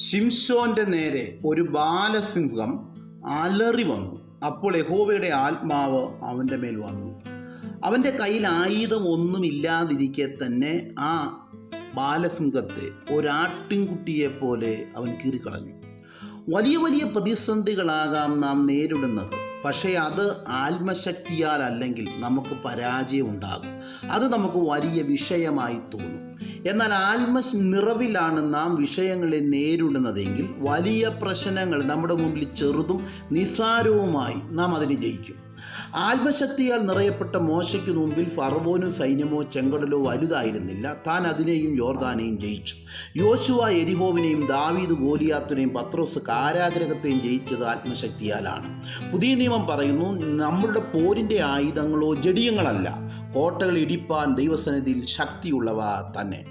ശിംശോന്റെ നേരെ ഒരു ബാലസിംഹം അലറി വന്നു. അപ്പോൾ യഹോവയുടെ ആത്മാവ് അവൻ്റെ മേൽ വന്നു. അവൻ്റെ കയ്യിൽ ആയുധം ഒന്നുമില്ലാതിരിക്കെ തന്നെ ആ ബാലസിംഹത്തെ ഒരാട്ടിൻകുട്ടിയെ പോലെ അവൻ കീറിക്കളഞ്ഞു. വലിയ വലിയ പ്രതിസന്ധികളാകാം നാം നേരിടുന്നത്. പക്ഷേ അത് ആത്മശക്തിയാൽ അല്ലെങ്കിൽ നമുക്ക് പരാജയം ഉണ്ടാകും. അത് നമുക്ക് വലിയ വിഷയമായി തോന്നും. എന്നാൽ നിറവിലാണ് നാം വിഷയങ്ങളെ നേരിടുന്നതെങ്കിൽ വലിയ പ്രശ്നങ്ങൾ നമ്മുടെ മുമ്പിൽ ചെറുതും നിസ്സാരവുമായി നാം അതിനെ ജയിക്കും. ആത്മശക്തിയാൽ നിറയപ്പെട്ട മോശയ്ക്ക് മുമ്പിൽ ഫറവോനും സൈന്യമോ ചെങ്കടലോ വലുതായിരുന്നില്ല. താൻ അതിനെയും യോർദാനെയും ജയിച്ചു. യോശുവ എരിഹോവിനെയും ദാവീദ് ഗോലിയാത്തിനെയും പത്രോസ് കാരാഗ്രഹത്തെയും ജയിച്ചത് ആത്മശക്തിയാലാണ്. പുതിയ നിയമം പറയുന്നു, നമ്മളുടെ പോരിൻ്റെ ആയുധങ്ങളോ ജഡിയങ്ങളല്ല, കോട്ടകൾ ഇടിപ്പാൻ ദൈവസന്നിധിയിൽ ശക്തിയുള്ളവ തന്നെ.